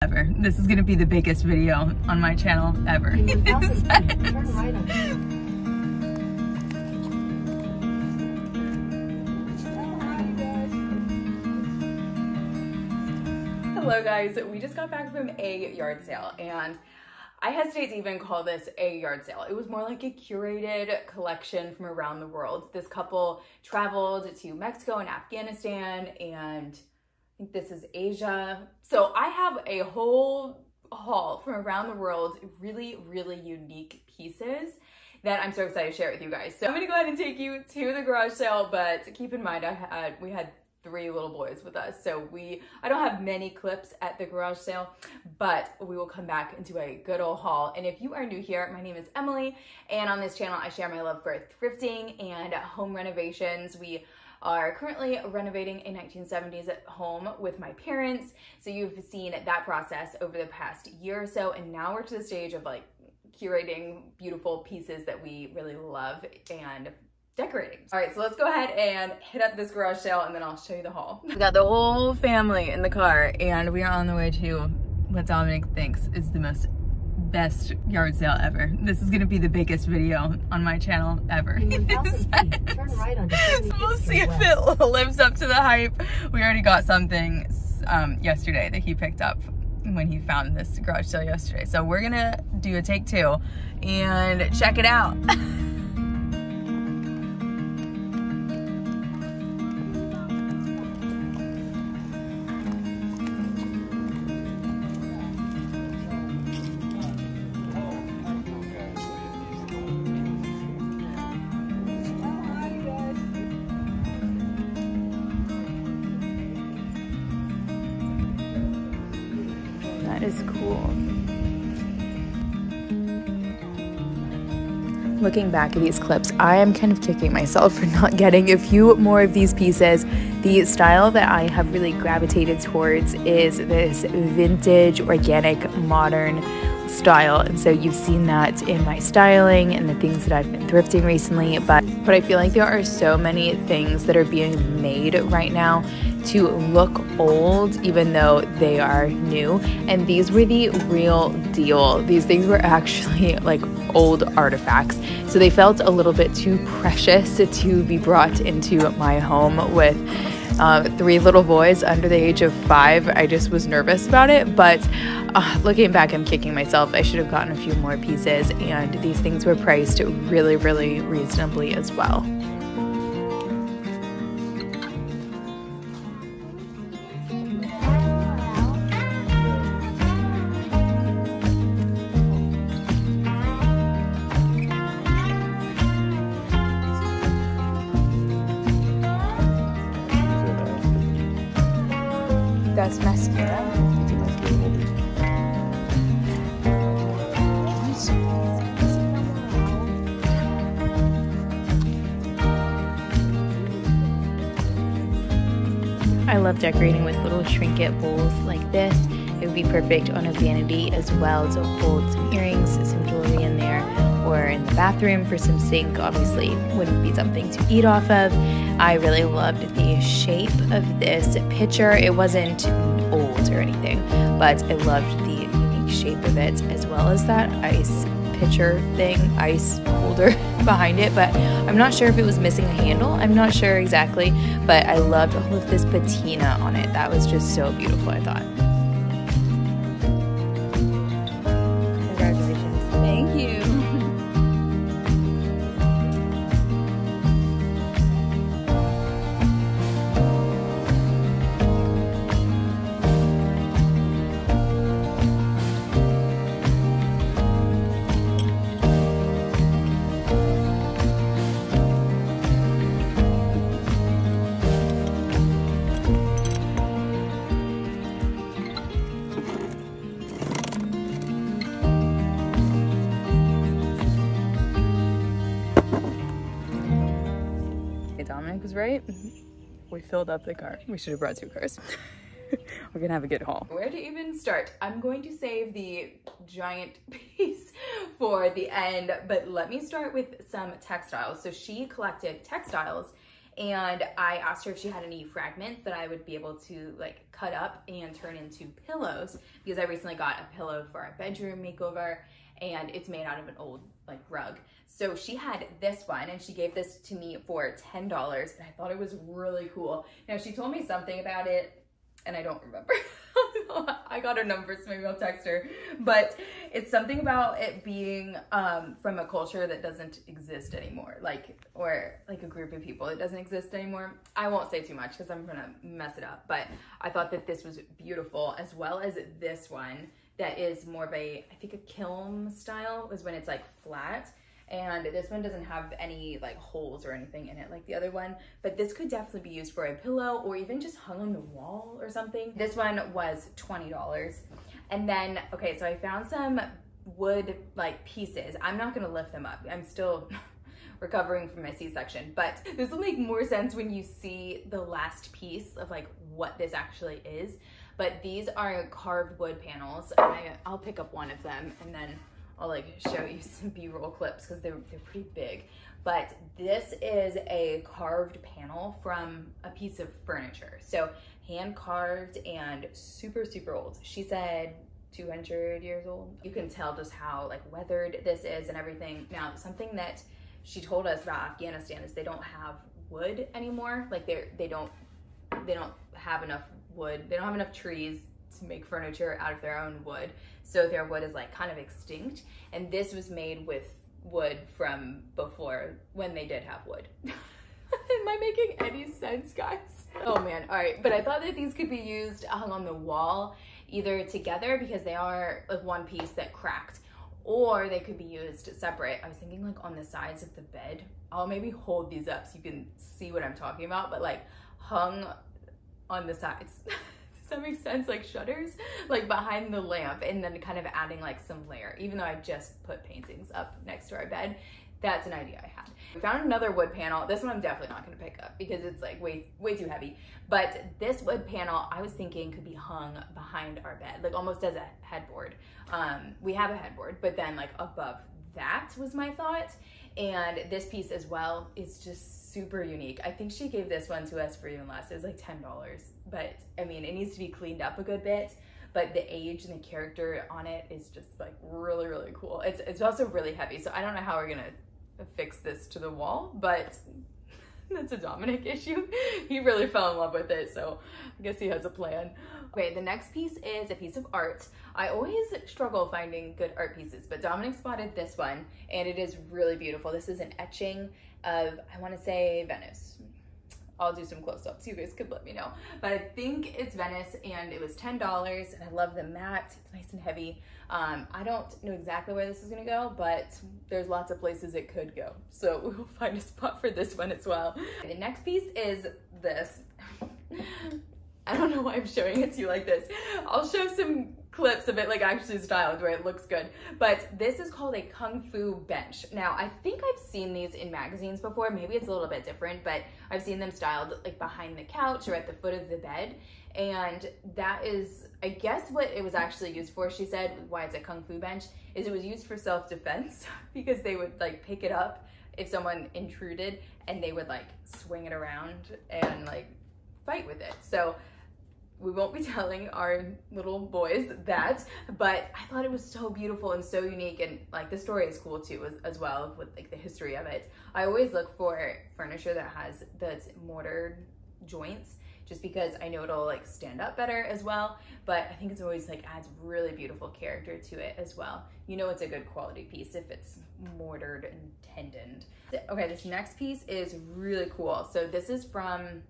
Ever. This is gonna be the biggest video on my channel ever. Hello guys, we just got back from a yard sale and I hesitate to even call this a yard sale. It was more like a curated collection from around the world. This couple traveled to Mexico and Afghanistan, and I think this is Asia. So I have a whole haul from around the world, really unique pieces that I'm so excited to share with you guys. So I'm gonna go ahead and take you to the garage sale, but keep in mind we had 3 little boys with us, so I don't have many clips at the garage sale, but we will come back and do a good old haul. And if you are new here, my name is Emily, and on this channel I share my love for thrifting and home renovations. We are currently renovating a 1970s home with my parents, so you've seen that process over the past year or so, and now we're to the stage of like curating beautiful pieces that we really love and decorating. All right, so let's go ahead and hit up this garage sale and then I'll show you the haul. We got the whole family in the car and we are on the way to what Dominic thinks is the best yard sale ever. This is gonna be the biggest video on my channel ever. Turn right on so we'll see if it lives up to the hype. We already got something yesterday that he picked up when he found this garage sale yesterday. So we're gonna do a take 2 and check it out. That is cool. Looking back at these clips, I am kind of kicking myself for not getting a few more of these pieces. The style that I have really gravitated towards is this vintage, organic, modern style, and so you've seen that in my styling and the things that I've been thrifting recently, but I feel like there are so many things that are being made right now to look old even though they are new, and these were the real deal. These things were actually like old artifacts, so they felt a little bit too precious to be brought into my home with 3 little boys under the age of 5. I just was nervous about it, but looking back, I'm kicking myself. I should have gotten a few more pieces, and these things were priced really reasonably as well. That's mascara. I love decorating with little trinket bowls like this. It would be perfect on a vanity as well to hold some earrings, some jewelry in there, or in the bathroom for some sink. Obviously wouldn't be something to eat off of. I really loved the shape of this pitcher. It wasn't old or anything, but I loved the unique shape of it, as well as that ice pitcher thing, ice holder behind it, but I'm not sure if it was missing a handle. I'm not sure exactly, but I loved all of this patina on it. That was just so beautiful, I thought. Congratulations. Thank you. Dominic was right. We filled up the car. We should have brought 2 cars. We're gonna have a good haul. Where to even start? I'm going to save the giant piece for the end, but let me start with some textiles. So she collected textiles and I asked her if she had any fragments that I would be able to like cut up and turn into pillows, because I recently got a pillow for our bedroom makeover and it's made out of an old like rug. So she had this one and she gave this to me for $10 and I thought it was really cool. Now she told me something about it and I don't remember. I got her number, so maybe I'll text her. But it's something about it being from a culture that doesn't exist anymore, or like a group of people that doesn't exist anymore. I won't say too much because I'm gonna mess it up, but I thought that this was beautiful, as well as this one that is more of a, I think a kiln style, is when it's like flat. And this one doesn't have any like holes or anything in it like the other one, but this could definitely be used for a pillow or even just hung on the wall or something. This one was $20. And then, okay, so I found some wood like pieces. I'm not gonna lift them up. I'm still recovering from my C-section, but this will make more sense when you see the last piece of like what this actually is. But these are carved wood panels. I'll pick up one of them and then I'll like show you some B-roll clips because they're pretty big. But this is a carved panel from a piece of furniture. So hand carved and super, super old. She said 200 years old. You can tell just how like weathered this is and everything. Now, something that she told us about Afghanistan is they don't have wood anymore. Like they don't have enough wood. They don't have enough trees to make furniture out of their own wood. So their wood is like kind of extinct. And this was made with wood from before, when they did have wood. Am I making any sense, guys? Oh man, all right. But I thought that these could be used hung on the wall, either together because they are like one piece that cracked, or they could be used separate. I was thinking like on the sides of the bed. I'll maybe hold these up so you can see what I'm talking about, but like hung on the sides. Does that make sense? Like shutters, like behind the lamp, and then kind of adding like some layer, even though I just put paintings up next to our bed. That's an idea I had. We found another wood panel. This one I'm definitely not gonna pick up because it's like way too heavy. But this wood panel, I was thinking could be hung behind our bed, like almost as a headboard. We have a headboard, but then like above that was my thought. And this piece as well is just super unique. I think she gave this one to us for even less. It was like $10. But I mean, it needs to be cleaned up a good bit, but the age and the character on it is just like really, really cool. It's also really heavy, so I don't know how we're gonna fix this to the wall, but that's a Dominic issue. He really fell in love with it, so I guess he has a plan. Okay, the next piece is a piece of art. I always struggle finding good art pieces, but Dominic spotted this one, and it is really beautiful. This is an etching of, I wanna say, Venice. I'll do some close-ups, you guys could let me know. But I think it's Venice, and it was $10, and I love the mat. It's nice and heavy. I don't know exactly where this is gonna go, but there's lots of places it could go. So we'll find a spot for this one as well. The next piece is this. I don't know why I'm showing it to you like this. I'll show some clips of it like actually styled where it looks good. But this is called a Kung Fu bench. Now, I think I've seen these in magazines before. Maybe it's a little bit different, but I've seen them styled like behind the couch or at the foot of the bed. And that is, I guess, what it was actually used for. She said why it's a Kung Fu bench is it was used for self-defense because they would like pick it up if someone intruded and they would like swing it around and like fight with it. So we won't be telling our little boys that, but I thought it was so beautiful and so unique, and like the story is cool too as well with like the history of it. I always look for furniture that has those mortared joints just because I know it'll like stand up better as well, but I think it's always like adds really beautiful character to it as well. You know it's a good quality piece if it's mortared and tendoned. Okay, this next piece is really cool. So this is from,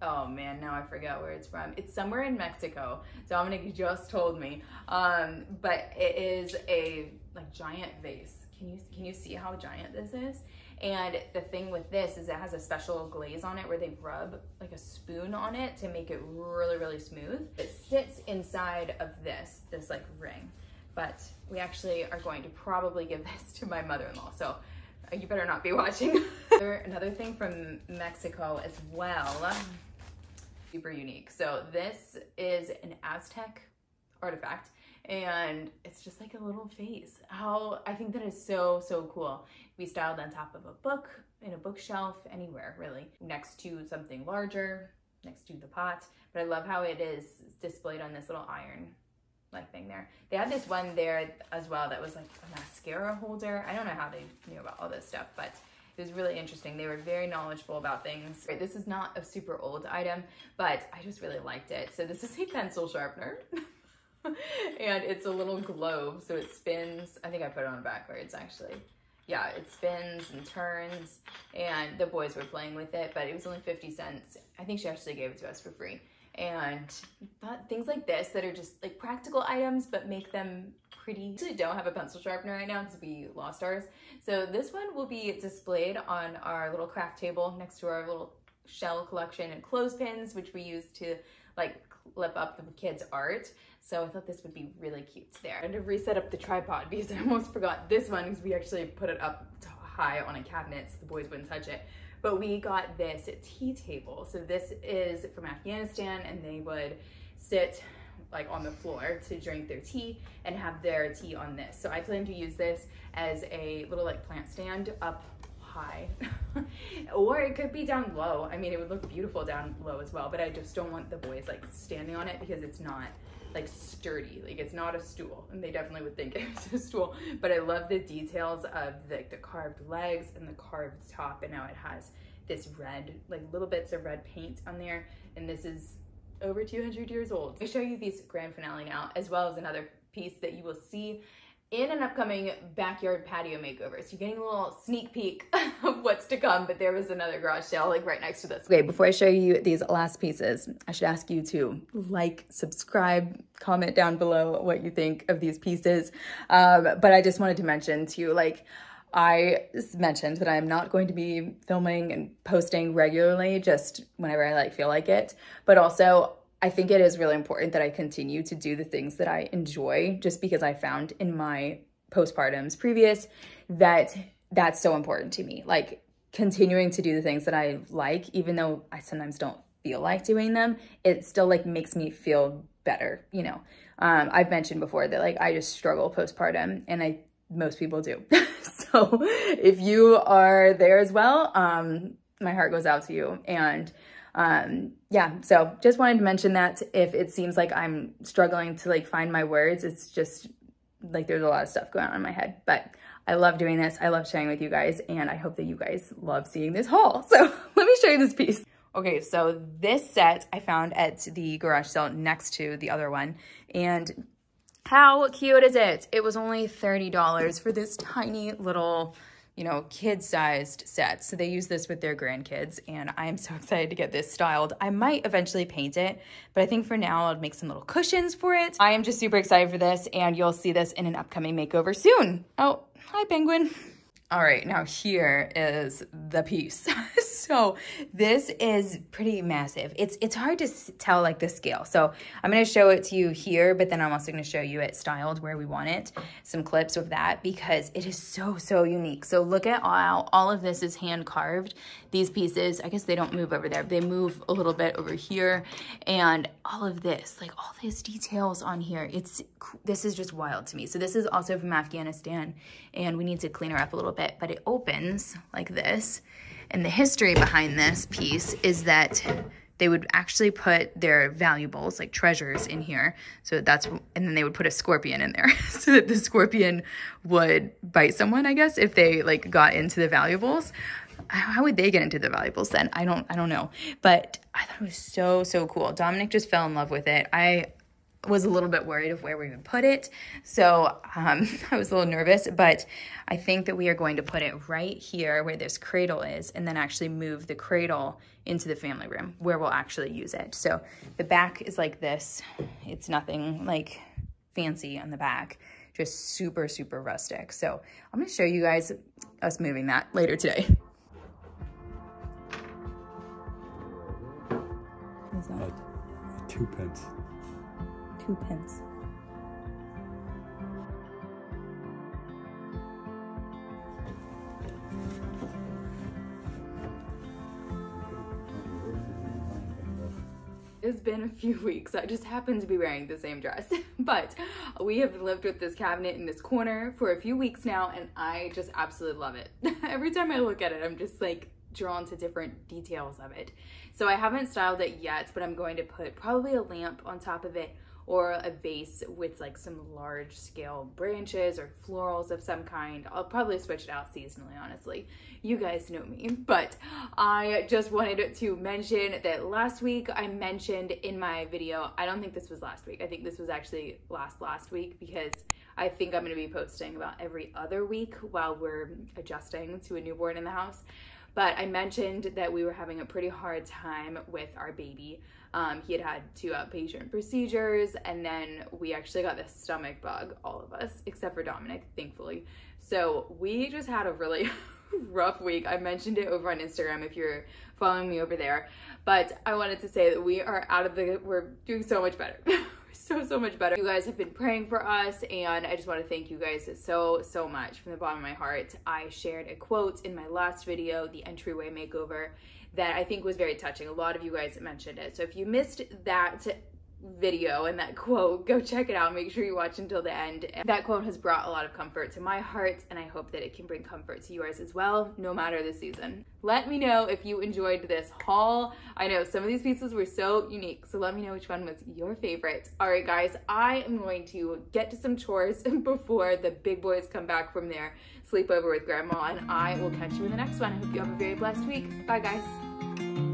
oh man, now I forgot where it's from. It's somewhere in Mexico. Dominic just told me. But it is a like giant vase. Can you see how giant this is? And the thing with this is it has a special glaze on it where they rub like a spoon on it to make it really, really smooth. It sits inside of this like ring. But we actually are going to probably give this to my mother-in-law. So you better not be watching. Another thing from Mexico as well. Super unique. So this is an Aztec artifact. And it's just like a little vase. I think that is so, so cool. We styled on top of a book, in a bookshelf, anywhere really, next to something larger, next to the pot. But I love how it is displayed on this little iron like thing there. They had this one there as well that was like a mascara holder. I don't know how they knew about all this stuff, but it was really interesting. They were very knowledgeable about things. This is not a super old item, but I just really liked it. So this is a pencil sharpener. And it's a little globe, so it spins. I think I put it on backwards actually. Yeah, it spins and turns, and the boys were playing with it, but it was only 50 cents. I think she actually gave it to us for free. And things like this that are just like practical items, but make them pretty. We actually don't have a pencil sharpener right now because we lost ours. So this one will be displayed on our little craft table next to our little shell collection and clothespins, which we use to like clip up the kids' art. So I thought this would be really cute there. I had to reset up the tripod because I almost forgot this one because we actually put it up high on a cabinet so the boys wouldn't touch it. But we got this tea table. So this is from Afghanistan, and they would sit like on the floor to drink their tea and have their tea on this. So I plan to use this as a little like plant stand up high or it could be down low. I mean, it would look beautiful down low as well, but I just don't want the boys like standing on it because it's not like sturdy, like it's not a stool, and they definitely would think it's a stool. But I love the details of the carved legs and the carved top, and now it has this red, like little bits of red paint on there, and this is over 200 years old. I show you these grand finale now, as well as another piece that you will see in an upcoming backyard patio makeover. So you're getting a little sneak peek of what's to come, but there was another garage sale like right next to this. Okay, before I show you these last pieces, I should ask you to like, subscribe, comment down below what you think of these pieces. But I just wanted to mention too, like, I mentioned that I'm not going to be filming and posting regularly, just whenever I feel like it. But also, I think it is really important that I continue to do the things that I enjoy, just because I found in my postpartums previous that that's so important to me. Like, continuing to do the things that I like, even though I sometimes don't feel like doing them, it still like makes me feel better, you know. I've mentioned before that like I just struggle postpartum, and most people do. So if you are there as well, my heart goes out to you. And yeah, so just wanted to mention that if it seems like I'm struggling to like find my words, it's just like there's a lot of stuff going on in my head. But I love doing this. I love sharing with you guys, and I hope that you guys love seeing this haul. So let me show you this piece. Okay, so this set I found at the garage sale next to the other one, and how cute is it? It was only $30 for this tiny little, you know, kid-sized set. So they use this with their grandkids, and I am so excited to get this styled. I might eventually paint it, but I think for now I'll make some little cushions for it. I am just super excited for this, and you'll see this in an upcoming makeover soon. Oh, hi, penguin. All right, now here is the piece. So this is pretty massive. It's hard to tell like the scale. So I'm gonna show it to you here, but then I'm also gonna show you it styled where we want it. Some clips of that, because it is so, so unique. So look at all of this is hand carved. These pieces, I guess they don't move over there. They move a little bit over here. And all of this, like all these details on here, this is just wild to me. So this is also from Afghanistan, and we need to clean her up a little bit, but it opens like this. And the history behind this piece is that they would actually put their valuables, like treasures, in here. So and then they would put a scorpion in there so that the scorpion would bite someone, I guess, if they like got into the valuables. How would they get into the valuables then? I don't know. But I thought it was so, so cool. Dominic just fell in love with it. I was a little bit worried of where we would put it. So I was a little nervous, but I think that we are going to put it right here where this cradle is, and then actually move the cradle into the family room where we'll actually use it. So the back is like this. It's nothing like fancy on the back, just super, super rustic. So I'm gonna show you guys us moving that later today. What's that? 2 pence. 2 pence. It's been a few weeks. I just happen to be wearing the same dress. But we have lived with this cabinet in this corner for a few weeks now, and I just absolutely love it. Every time I look at it, I'm just like drawn to different details of it. So I haven't styled it yet, but I'm going to put probably a lamp on top of it, or a vase with like some large scale branches or florals of some kind. I'll probably switch it out seasonally, honestly. You guys know me. But I just wanted to mention that last week I mentioned in my video, I don't think this was last week. I think this was actually last week, because I think I'm gonna be posting about every other week while we're adjusting to a newborn in the house. But I mentioned that we were having a pretty hard time with our baby. He had 2 outpatient procedures, and then we actually got this stomach bug, all of us, except for Dominic, thankfully. So we just had a really rough week. I mentioned it over on Instagram if you're following me over there. But I wanted to say that we are we're doing so much better. So much better. You guys have been praying for us, and I just want to thank you guys so much from the bottom of my heart. I shared a quote in my last video, the entryway makeover, that I think was very touching. A lot of you guys mentioned it. So if you missed that video and that quote, go check it out. Make sure you watch until the end. And that quote has brought a lot of comfort to my heart, and I hope that it can bring comfort to yours as well, no matter the season. Let me know if you enjoyed this haul. I know some of these pieces were so unique, so let me know which one was your favorite. All right, guys, I am going to get to some chores before the big boys come back from their sleepover with Grandma, and I will catch you in the next one. I hope you have a very blessed week. Bye, guys.